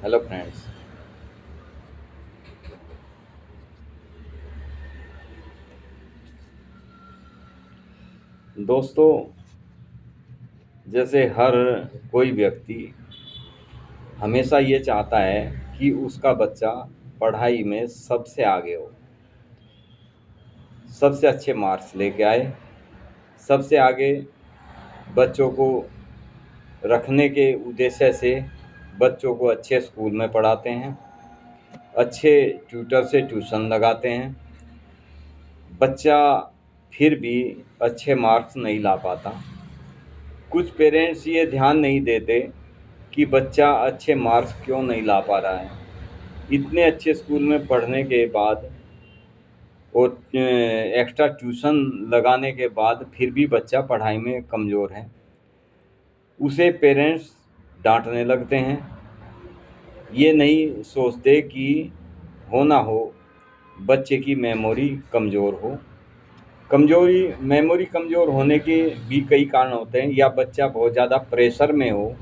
Hello friends. दोस्तों, जैसे हर कोई व्यक्ति हमेशा ये चाहता है कि उसका बच्चा पढ़ाई में सबसे आगे हो, सबसे अच्छे मार्क्स लेके आए। सबसे आगे बच्चों को रखने के उद्देश्य से बच्चों को अच्छे स्कूल में पढ़ाते हैं, अच्छे ट्यूटर से ट्यूशन लगाते हैं। बच्चा फिर भी अच्छे मार्क्स नहीं ला पाता। कुछ पेरेंट्स ये ध्यान नहीं देते कि बच्चा अच्छे मार्क्स क्यों नहीं ला पा रहा है। इतने अच्छे स्कूल में पढ़ने के बाद और एक्स्ट्रा ट्यूशन लगाने के बाद फिर भी बच्चा पढ़ाई में कमज़ोर है, उसे पेरेंट्स डांटने लगते हैं। ये नहीं सोचते कि हो ना हो बच्चे की मेमोरी कमज़ोर हो। मेमोरी कमज़ोर होने के भी कई कारण होते हैं। या बच्चा बहुत ज़्यादा प्रेशर में हो,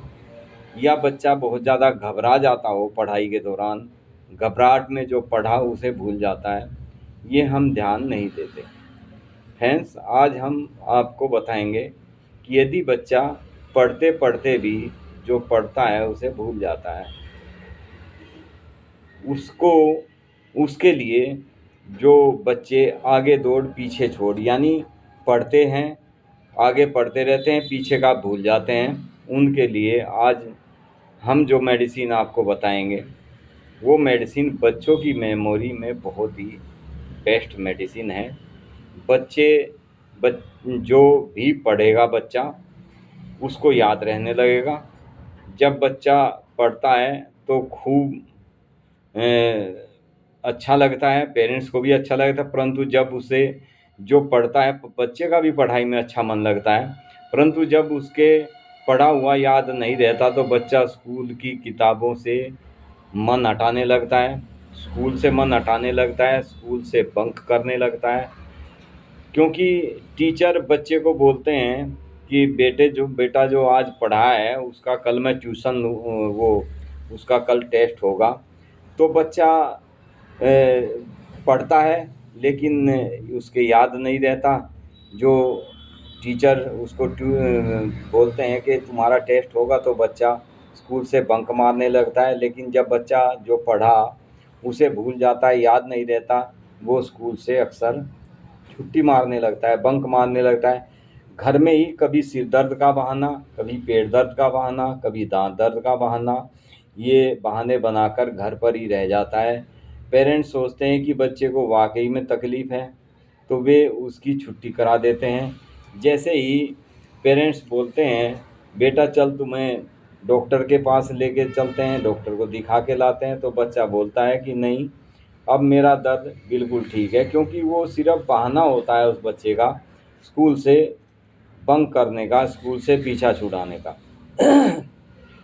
या बच्चा बहुत ज़्यादा घबरा जाता हो पढ़ाई के दौरान। घबराहट में जो पढ़ा उसे भूल जाता है। ये हम ध्यान नहीं देते। फ्रेंड्स, आज हम आपको बताएंगे कि यदि बच्चा पढ़ते पढ़ते भी जो पढ़ता है उसे भूल जाता है, उसको उसके लिए जो बच्चे आगे दौड़ पीछे छोड़ यानी पढ़ते हैं, आगे पढ़ते रहते हैं, पीछे का भूल जाते हैं, उनके लिए आज हम जो मेडिसिन आपको बताएंगे वो मेडिसिन बच्चों की मेमोरी में बहुत ही बेस्ट मेडिसिन है। बच्चे बच जो भी पढ़ेगा बच्चा उसको याद रहने लगेगा। जब बच्चा पढ़ता है तो खूब अच्छा लगता है, पेरेंट्स को भी अच्छा लगता है। परंतु जब उसे जो पढ़ता है, बच्चे का भी पढ़ाई में अच्छा मन लगता है, परंतु जब उसके पढ़ा हुआ याद नहीं रहता तो बच्चा स्कूल की किताबों से मन हटाने लगता है, स्कूल से मन हटाने लगता है, स्कूल से बंक करने लगता है। क्योंकि टीचर बच्चे को बोलते हैं कि बेटा जो आज पढ़ा है उसका कल मैं ट्यूशन लूँ, वो उसका कल टेस्ट होगा। तो बच्चा पढ़ता है लेकिन उसके याद नहीं रहता। जो टीचर उसको बोलते हैं कि तुम्हारा टेस्ट होगा, तो बच्चा स्कूल से बंक मारने लगता है। लेकिन जब बच्चा जो पढ़ा उसे भूल जाता है, याद नहीं रहता, वो स्कूल से अक्सर छुट्टी मारने लगता है, बंक मारने लगता है। घर में ही कभी सिर दर्द का बहाना, कभी पेट दर्द का बहाना, कभी दांत दर्द का बहाना, ये बहाने बनाकर घर पर ही रह जाता है। पेरेंट्स सोचते हैं कि बच्चे को वाकई में तकलीफ़ है तो वे उसकी छुट्टी करा देते हैं। जैसे ही पेरेंट्स बोलते हैं बेटा चल तुम्हें डॉक्टर के पास लेके चलते हैं, डॉक्टर को दिखा के लाते हैं, तो बच्चा बोलता है कि नहीं, अब मेरा दर्द बिल्कुल ठीक है। क्योंकि वो सिर्फ बहाना होता है उस बच्चे का स्कूल से बंक करने का, स्कूल से पीछा छुड़ाने का।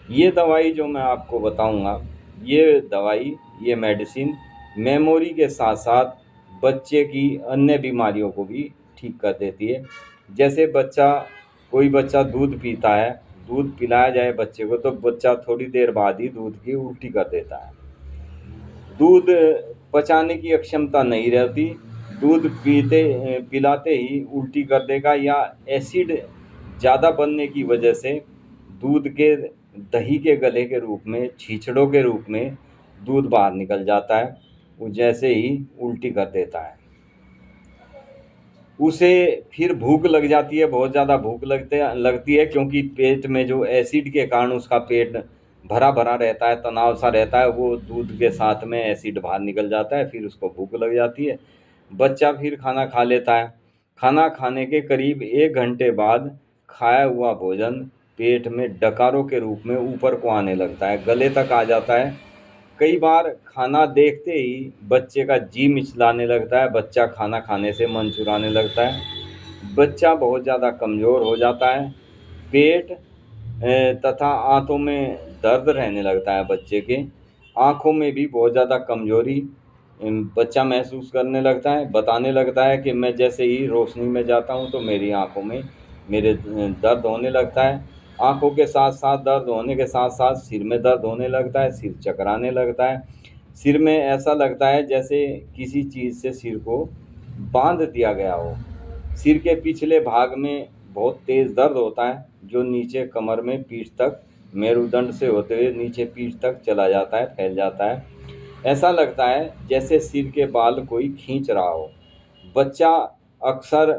ये दवाई जो मैं आपको बताऊंगा, ये दवाई, ये मेडिसिन मेमोरी के साथ साथ बच्चे की अन्य बीमारियों को भी ठीक कर देती है। जैसे कोई बच्चा दूध पीता है, दूध पिलाया जाए बच्चे को तो बच्चा थोड़ी देर बाद ही दूध की उल्टी कर देता है। दूध पचाने की अक्षमता नहीं रहती, दूध पिलाते ही उल्टी कर देगा। या एसिड ज़्यादा बनने की वजह से दूध के दही के गले के रूप में, छींचड़ों के रूप में दूध बाहर निकल जाता है, वो जैसे ही उल्टी कर देता है। उसे फिर भूख लग जाती है, बहुत ज़्यादा भूख लगती है, क्योंकि पेट में जो एसिड के कारण उसका पेट भरा भरा रहता है, तनाव सा रहता है, वो दूध के साथ में एसिड बाहर निकल जाता है, फिर उसको भूख लग जाती है। बच्चा फिर खाना खा लेता है। खाना खाने के करीब 1 घंटे बाद खाया हुआ भोजन पेट में डकारों के रूप में ऊपर को आने लगता है, गले तक आ जाता है। कई बार खाना देखते ही बच्चे का जी मिचलाने लगता है, बच्चा खाना खाने से मन चुराने लगता है, बच्चा बहुत ज़्यादा कमज़ोर हो जाता है। पेट तथा आंतों में दर्द रहने लगता है बच्चे के। आँखों में भी बहुत ज़्यादा कमज़ोरी बच्चा महसूस करने लगता है, बताने लगता है कि मैं जैसे ही रोशनी में जाता हूँ तो मेरी आँखों में मेरे दर्द होने लगता है। आँखों के साथ साथ दर्द होने के साथ साथ सिर में दर्द होने लगता है, सिर चकराने लगता है। सिर में ऐसा लगता है जैसे किसी चीज़ से सिर को बाँध दिया गया हो। सिर के पिछले भाग में बहुत तेज़ दर्द होता है, जो नीचे कमर में पीठ तक, मेरुदंड से होते हुए नीचे पीठ तक चला जाता है, फैल जाता है। ऐसा लगता है जैसे सिर के बाल कोई खींच रहा हो। बच्चा अक्सर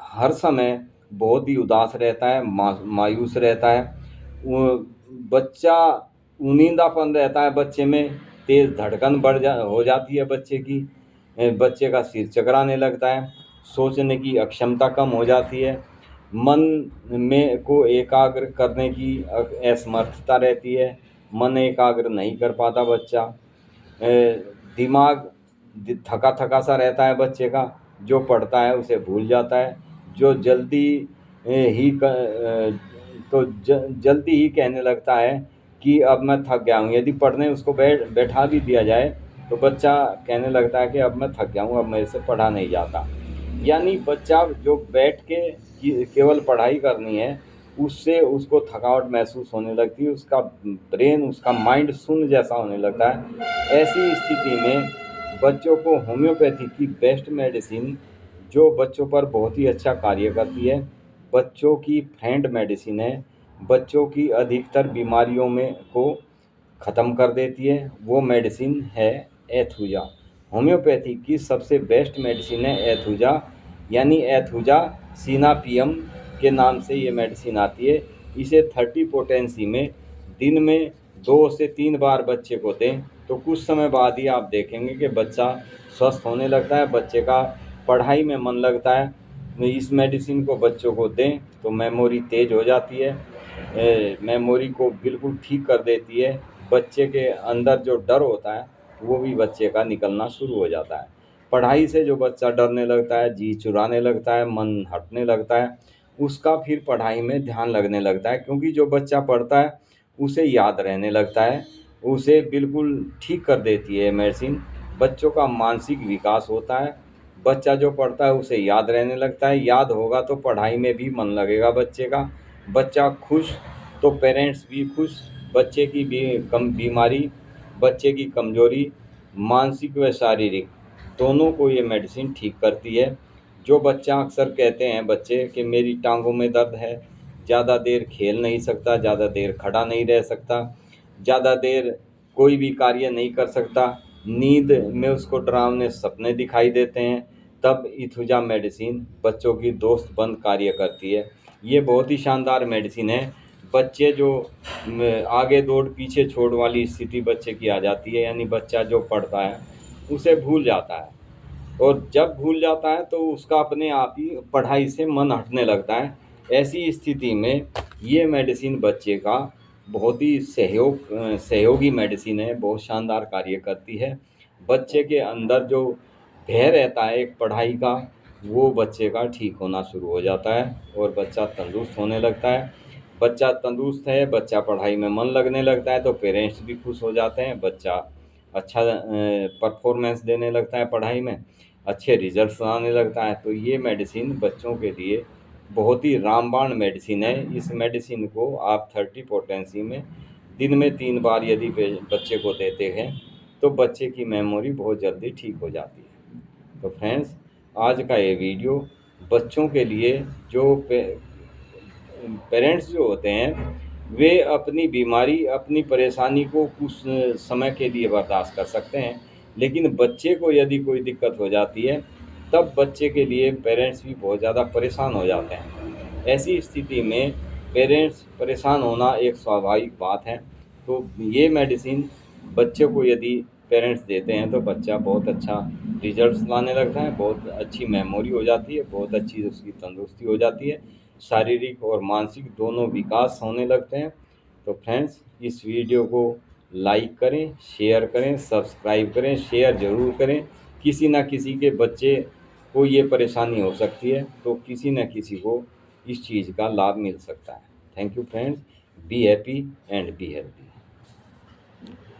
हर समय बहुत ही उदास रहता है, मायूस रहता है। वो बच्चा नींदापन रहता है बच्चे में, तेज़ धड़कन हो जाती है बच्चे की। बच्चे का सिर चकराने लगता है, सोचने की अक्षमता कम हो जाती है, मन में को एकाग्र करने की असमर्थता रहती है, मन एकाग्र नहीं कर पाता बच्चा। दिमाग थका थका सा रहता है बच्चे का, जो पढ़ता है उसे भूल जाता है, जो जल्दी ही जल्दी ही कहने लगता है कि अब मैं थक गया हूँ। यदि पढ़ने उसको बैठा भी दिया जाए तो बच्चा कहने लगता है कि अब मैं थक गया हूँ, अब मेरे से पढ़ा नहीं जाता। यानी बच्चा जो बैठ के केवल पढ़ाई करनी है, उससे उसको थकावट महसूस होने लगती है, उसका ब्रेन, उसका माइंड शून्य जैसा होने लगता है। ऐसी स्थिति में बच्चों को होम्योपैथी की बेस्ट मेडिसिन, जो बच्चों पर बहुत ही अच्छा कार्य करती है, बच्चों की फ्रेंड मेडिसिन है, बच्चों की अधिकतर बीमारियों में को ख़त्म कर देती है, वो मेडिसिन है एथुजा। होम्योपैथी की सबसे बेस्ट मेडिसिन है एथुजा, यानी एथुजा सिनापियम के नाम से ये मेडिसिन आती है। इसे 30 पोटेंसी में दिन में 2 से 3 बार बच्चे को दें तो कुछ समय बाद ही आप देखेंगे कि बच्चा स्वस्थ होने लगता है, बच्चे का पढ़ाई में मन लगता है। इस मेडिसिन को बच्चों को दें तो मेमोरी तेज़ हो जाती है, मेमोरी को बिल्कुल ठीक कर देती है। बच्चे के अंदर जो डर होता है वो भी बच्चे का निकलना शुरू हो जाता है। पढ़ाई से जो बच्चा डरने लगता है, जी चुराने लगता है, मन हटने लगता है, उसका फिर पढ़ाई में ध्यान लगने लगता है, क्योंकि जो बच्चा पढ़ता है उसे याद रहने लगता है, उसे बिल्कुल ठीक कर देती है मेडिसिन। बच्चों का मानसिक विकास होता है, बच्चा जो पढ़ता है उसे याद रहने लगता है, याद होगा तो पढ़ाई में भी मन लगेगा बच्चे का। बच्चा खुश तो पेरेंट्स भी खुश। बच्चे की कम बीमारी, बच्चे की कमजोरी, मानसिक व शारीरिक दोनों को ये मेडिसिन ठीक करती है। जो बच्चा अक्सर कहते हैं बच्चे कि मेरी टांगों में दर्द है, ज़्यादा देर खेल नहीं सकता, ज़्यादा देर खड़ा नहीं रह सकता, ज़्यादा देर कोई भी कार्य नहीं कर सकता, नींद में उसको डरावने सपने दिखाई देते हैं, तब इथुजा मेडिसिन बच्चों की दोस्त बन कार्य करती है। ये बहुत ही शानदार मेडिसिन है। बच्चे जो आगे दौड़ पीछे छोड़ वाली स्थिति बच्चे की आ जाती है, यानी बच्चा जो पढ़ता है उसे भूल जाता है, और जब भूल जाता है तो उसका अपने आप ही पढ़ाई से मन हटने लगता है। ऐसी स्थिति में ये मेडिसिन बच्चे का बहुत ही सहयोगी मेडिसिन है, बहुत शानदार कार्य करती है। बच्चे के अंदर जो भय रहता है एक पढ़ाई का, वो बच्चे का ठीक होना शुरू हो जाता है और बच्चा तंदुरुस्त होने लगता है। बच्चा तंदुरुस्त है, बच्चा पढ़ाई में मन लगने लगता है तो पेरेंट्स भी खुश हो जाते हैं, बच्चा अच्छा परफॉर्मेंस देने लगता है पढ़ाई में, अच्छे रिजल्ट्स आने लगता है। तो ये मेडिसिन बच्चों के लिए बहुत ही रामबाण मेडिसिन है। इस मेडिसिन को आप 30 पोटेंसी में दिन में 3 बार यदि बच्चे को देते हैं तो बच्चे की मेमोरी बहुत जल्दी ठीक हो जाती है। तो फ्रेंड्स, आज का ये वीडियो बच्चों के लिए, जो पेरेंट्स जो होते हैं वे अपनी बीमारी, अपनी परेशानी को कुछ समय के लिए बर्दाश्त कर सकते हैं, लेकिन बच्चे को यदि कोई दिक्कत हो जाती है तब बच्चे के लिए पेरेंट्स भी बहुत ज़्यादा परेशान हो जाते हैं। ऐसी स्थिति में पेरेंट्स परेशान होना एक स्वाभाविक बात है। तो ये मेडिसिन बच्चे को यदि पेरेंट्स देते हैं तो बच्चा बहुत अच्छा रिजल्ट्स लाने लगता है, बहुत अच्छी मेमोरी हो जाती है, बहुत अच्छी उसकी तंदुरुस्ती हो जाती है, शारीरिक और मानसिक दोनों विकास होने लगते हैं। तो फ्रेंड्स, इस वीडियो को लाइक करें, शेयर करें, सब्सक्राइब करें, शेयर ज़रूर करें। किसी न किसी के बच्चे को ये परेशानी हो सकती है, तो किसी न किसी को इस चीज़ का लाभ मिल सकता है। Thank you friends, be happy and be healthy.